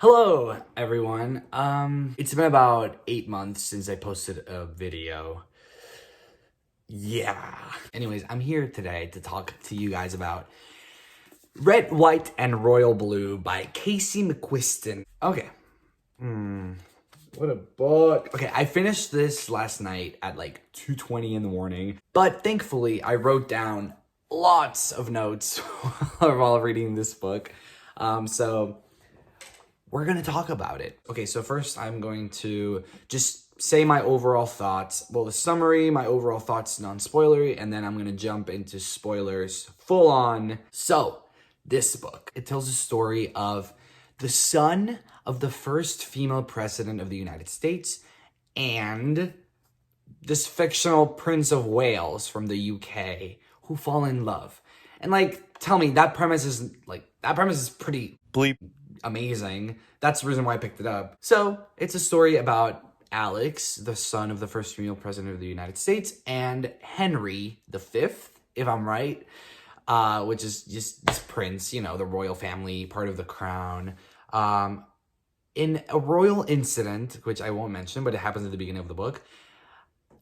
Hello, everyone. It's been about 8 months since I posted a video. Yeah. Anyways, I'm here today to talk to you guys about Red, White, and Royal Blue by Casey McQuiston. Okay. What a book. Okay, I finished this last night at like 2:20 in the morning, but thankfully I wrote down lots of notes while reading this book. So we're going to talk about it. Okay, so first I'm going to just say my overall thoughts. Well, the summary, my overall thoughts, non-spoilery, and then I'm going to jump into spoilers full on. So, this book, it tells the story of the son of the first female president of the United States and this fictional Prince of Wales from the UK who fall in love. And tell me, that premise is pretty Bleep. amazing. That's the reason why I picked it up. So, it's a story about Alex, the son of the first female president of the United States, and Henry V, if I'm right, which is just this prince, the royal family, part of the crown. In a royal incident, which I won't mention, but it happens at the beginning of the book,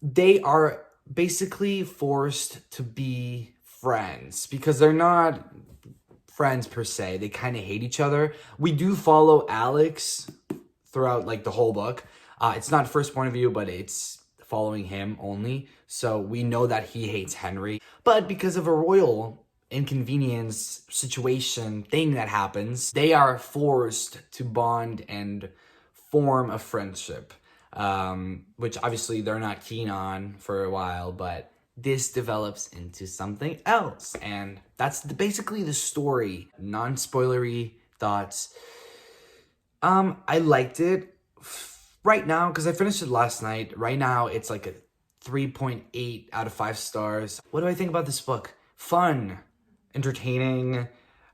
they are basically forced to be friends because they're not friends per se. They kind of hate each other. We do follow Alex throughout the whole book. It's not first point of view, but it's following him only. So we know that he hates Henry. But because of a royal inconvenience situation thing that happens, they are forced to bond and form a friendship, which obviously they're not keen on for a while, but this develops into something else. And that's basically the story. Non-spoilery thoughts. I liked it. Right now, because I finished it last night, right now it's like a 3.8 out of 5 stars. What do I think about this book? Fun, entertaining.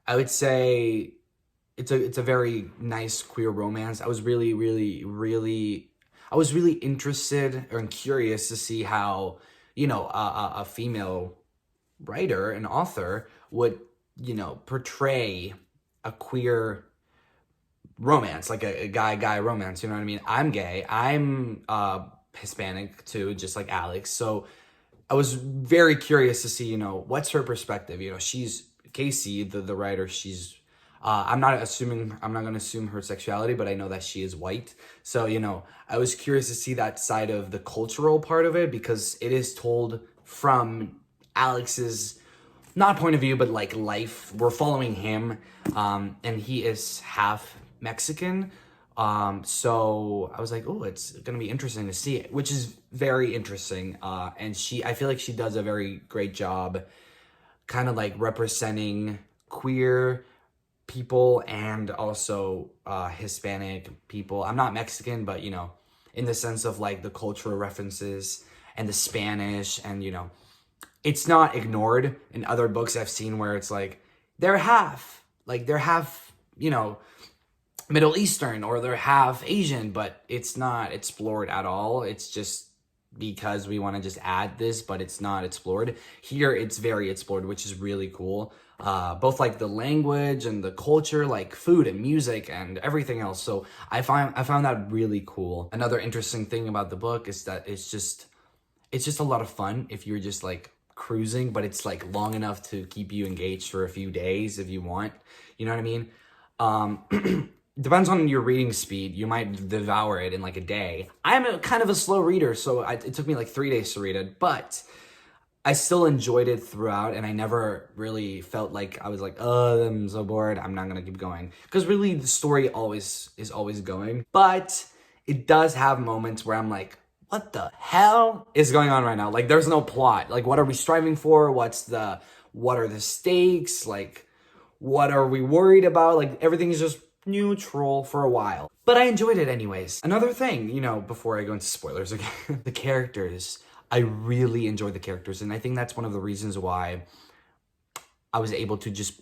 I would say it's a very nice queer romance. I was really interested and curious to see how, a female writer and author would, portray a queer romance, like a guy romance, you know what I mean? I'm gay. I'm Hispanic too, just like Alex. So I was very curious to see, what's her perspective. She's Casey, the writer, she's I'm not going to assume her sexuality, but I know that she is white. So, I was curious to see that side of the cultural part of it because it is told from Alex's, not point of view, but life. We're following him, and he is half Mexican. So I was like, oh, it's going to be interesting to see it, which is very interesting. And I feel like she does a very great job kind of representing queer people and also Hispanic people. I'm not Mexican, but in the sense of the cultural references and the Spanish, and it's not ignored in other books I've seen where it's they're half Middle Eastern or they're half Asian, but it's not explored at all. It's just because we want to just add this, but it's not explored. Here it's very explored, which is really cool. Both the language and the culture, food and music and everything else. So I found that really cool. Another interesting thing about the book is that it's just a lot of fun if you're just cruising, but it's long enough to keep you engaged for a few days if you want. You know what I mean? Depends on your reading speed. You might devour it in a day. I'm kind of a slow reader, so it took me 3 days to read it, but I still enjoyed it throughout, and I never really felt I was oh, I'm so bored, I'm not gonna keep going. Because really, the story is always going. But it does have moments where I'm what the hell is going on right now? There's no plot. What are we striving for? What are the stakes? What are we worried about? Everything is just neutral for a while. But I enjoyed it anyways. Another thing, before I go into spoilers again, the characters. I really enjoyed the characters, and I think that's one of the reasons why I was able to just,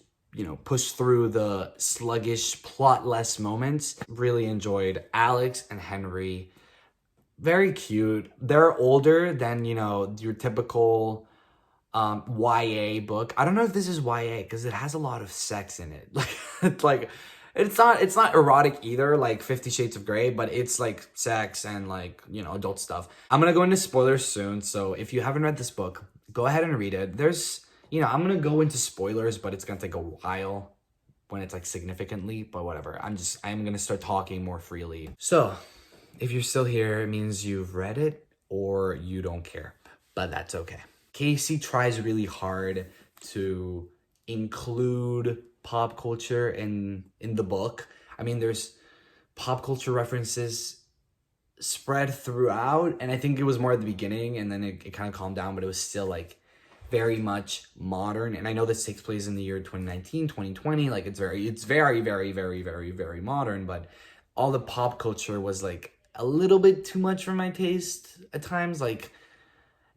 push through the sluggish, plotless moments. Really enjoyed Alex and Henry. Very cute. They're older than, your typical YA book. I don't know if this is YA because it has a lot of sex in it. It's not erotic either, like 50 Shades of Grey, but it's like sex and like, adult stuff. I'm gonna go into spoilers soon, so if you haven't read this book, go ahead and read it. I'm gonna go into spoilers, but it's gonna take a while when it's like significantly, but whatever. I'm gonna start talking more freely. So, if you're still here, it means you've read it or you don't care, but that's okay. Casey tries really hard to include pop culture in the book. I mean, there's pop culture references spread throughout, and I think it was more at the beginning, and then it kind of calmed down, but it was still like very much modern. And I know this takes place in the year 2019, 2020, like it's very, very, very, very, very modern, but all the pop culture was like a little bit too much for my taste at times. Like,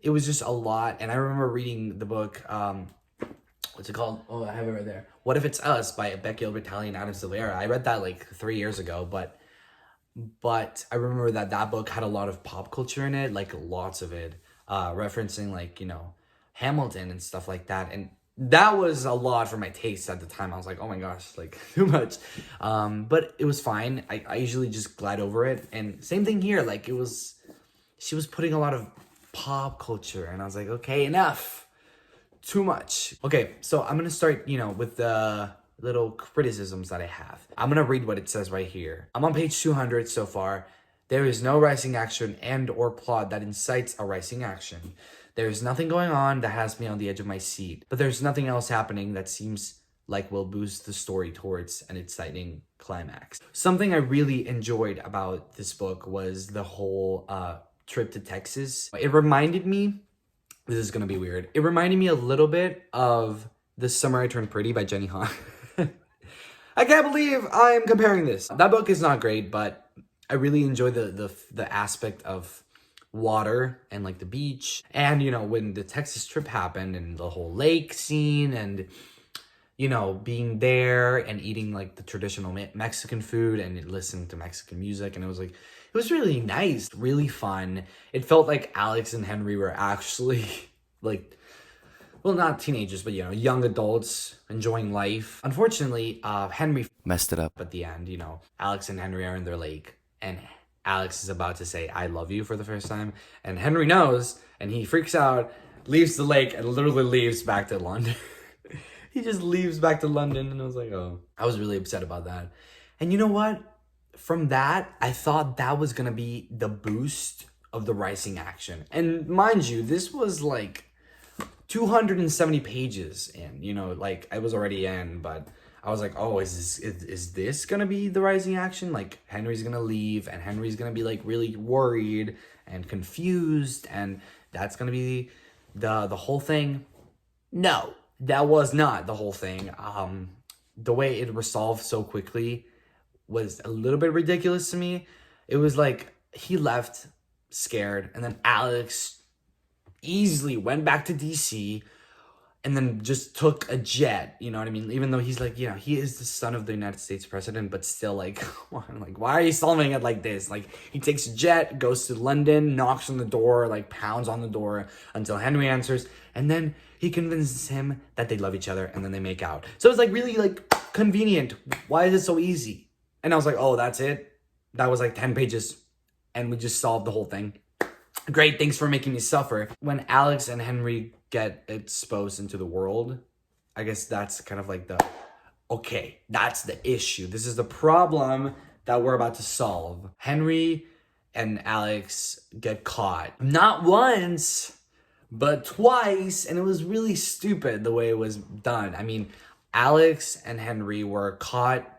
it was just a lot. And I remember reading the book, what's it called? Oh, I have it right there. What If It's Us by Becky Albertalli and Adam Silvera. I read that like 3 years ago, but I remember that book had a lot of pop culture in it, like lots of it, referencing like, Hamilton and stuff like that. And that was a lot for my taste at the time. I was like, oh my gosh, like too much. But it was fine. I usually just glide over it. And same thing here. Like she was putting a lot of pop culture, and I was like, okay, enough. Too much. Okay, so I'm gonna start, with the little criticisms that I have. I'm gonna read what it says right here. I'm on page 200 so far. There is no rising action and or plot that incites a rising action. There is nothing going on that has me on the edge of my seat, but there's nothing else happening that seems like will boost the story towards an exciting climax. Something I really enjoyed about this book was the whole trip to Texas. It reminded me, this is gonna be weird, it reminded me a little bit of The Summer I Turned Pretty by Jenny Han. I can't believe I'm comparing this. That book is not great, but I really enjoy the aspect of water and like the beach, and when the Texas trip happened and the whole lake scene, and being there and eating like the traditional Mexican food and listening to Mexican music, and it was really nice, really fun. It felt like Alex and Henry were actually like, well, not teenagers, but young adults enjoying life. Unfortunately, Henry messed it up at the end. Alex and Henry are in their lake, and Alex is about to say, I love you for the first time. And Henry knows, and he freaks out, leaves the lake, and literally leaves back to London. He just leaves back to London, and I was like, oh. I was really upset about that. And you know what? From that, I thought that was going to be the boost of the rising action. And mind you, this was like 270 pages in, like I was already in, but I was like, oh, is this gonna be the rising action? Like Henry's gonna leave, and Henry's gonna be like really worried and confused, and that's gonna be the whole thing. No, that was not the whole thing. The way it resolved so quickly was a little bit ridiculous to me. It was like he left scared, and then Alex easily went back to DC, and then just took a jet, you know what I mean? Even though he's like, he is the son of the United States president, but still like, why are you solving it like this? Like, he takes a jet, goes to London, knocks on the door, like pounds on the door until Henry answers, and then he convinces him that they love each other, and then they make out. So it's like really like convenient. Why is it so easy? And I was like, oh, that's it? That was like 10 pages, and we just solved the whole thing. Great, thanks for making me suffer. When Alex and Henry get exposed into the world, I guess that's kind of like okay, that's the issue. This is the problem that we're about to solve. Henry and Alex get caught. Not once, but twice, and it was really stupid the way it was done. I mean, Alex and Henry were caught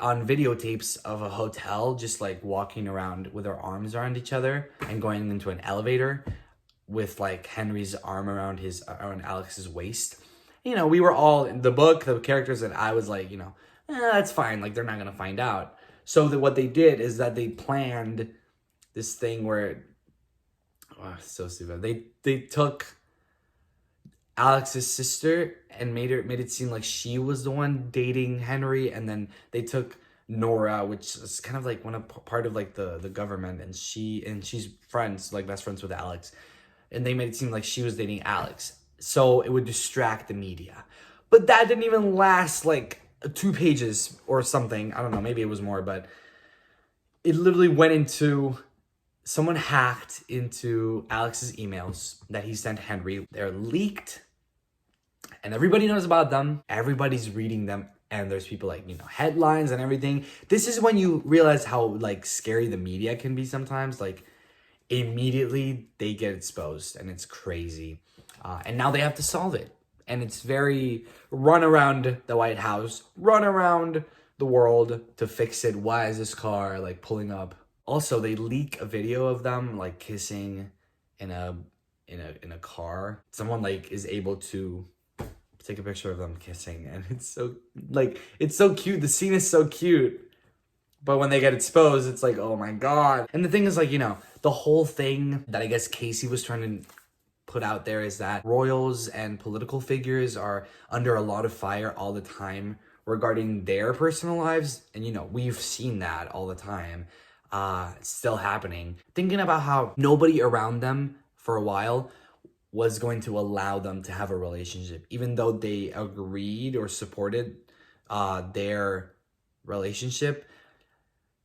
on videotapes of a hotel, just like walking around with their arms around each other and going into an elevator with like Henry's arm around Alex's waist. We were all in the book, the characters, and I was like, that's fine. Like, they're not going to find out. So what they did is that they planned this thing where, it's so stupid. They took Alex's sister and made it seem like she was the one dating Henry, and then they took Nora, which is kind of like part of like the government, and she's friends, like best friends with Alex, and they made it seem like she was dating Alex, so it would distract the media. But that didn't even last like 2 pages or something. I don't know, maybe it was more, but it literally went into, someone hacked into Alex's emails that he sent Henry. They're leaked and everybody knows about them. Everybody's reading them. And there's people like, headlines and everything. This is when you realize how like scary the media can be sometimes. Like immediately they get exposed and it's crazy. And now they have to solve it. And it's very run around the White House, run around the world to fix it. Why is this car like pulling up? Also, they leak a video of them like kissing in a car. Someone like is able to take a picture of them kissing, and it's so cute. The scene is so cute. But when they get exposed, it's like, oh my God. And the thing is like, the whole thing that I guess Casey was trying to put out there is that royals and political figures are under a lot of fire all the time regarding their personal lives. And we've seen that all the time. It's still happening. Thinking about how nobody around them for a while was going to allow them to have a relationship, even though they agreed or supported their relationship.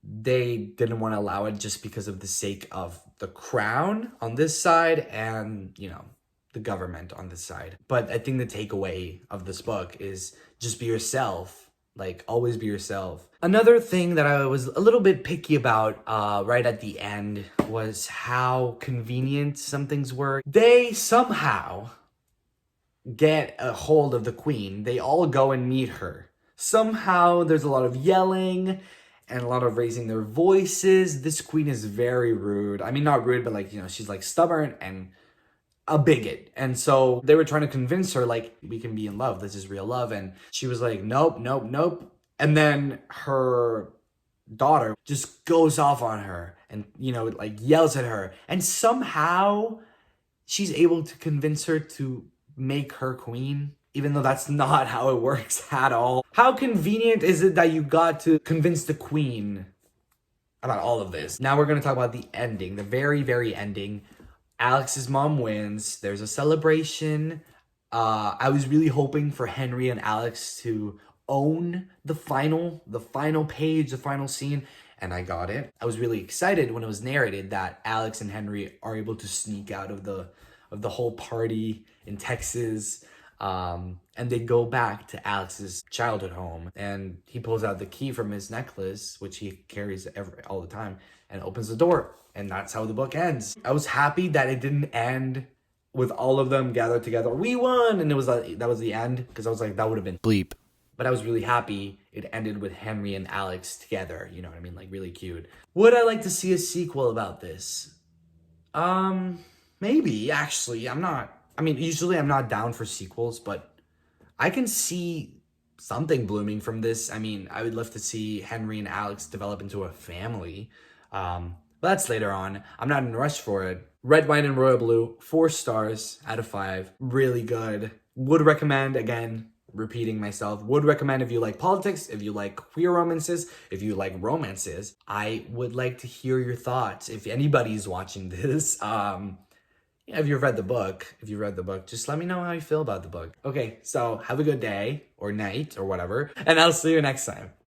They didn't want to allow it just because of the sake of the crown on this side and, the government on this side. But I think the takeaway of this book is just be yourself. Like, always be yourself. Another thing that I was a little bit picky about right at the end was how convenient some things were. They somehow get a hold of the queen. They all go and meet her. Somehow there's a lot of yelling and a lot of raising their voices. This queen is very rude. I mean, not rude, but like, she's like stubborn and a bigot. And so they were trying to convince her, like, we can be in love. This is real love. And she was like, nope, nope, nope. And then her daughter just goes off on her and, like yells at her. And somehow she's able to convince her to make her queen, even though that's not how it works at all. How convenient is it that you got to convince the queen about all of this? Now we're going to talk about the ending, the very, very ending. Alex's mom wins. There's a celebration. I was really hoping for Henry and Alex to own the final page, the final scene, and I got it. I was really excited when it was narrated that Alex and Henry are able to sneak out of the whole party in Texas. And they go back to Alex's childhood home, and he pulls out the key from his necklace, which he carries all the time, and opens the door. And that's how the book ends. I was happy that it didn't end with all of them gathered together. We won! And that was the end, because I was like, that would have been bleep. But I was really happy it ended with Henry and Alex together. You know what I mean? Like, really cute. Would I like to see a sequel about this? Maybe, actually. Usually I'm not down for sequels, but I can see something blooming from this. I mean, I would love to see Henry and Alex develop into a family. But that's later on. I'm not in a rush for it. Red, White, and Royal Blue, 4 stars out of 5. Really good. Would recommend, again, repeating myself, would recommend if you like politics, if you like queer romances, if you like romances. I would like to hear your thoughts. If anybody's watching this, if you've read the book, just let me know how you feel about the book. Okay, so have a good day or night or whatever, and I'll see you next time.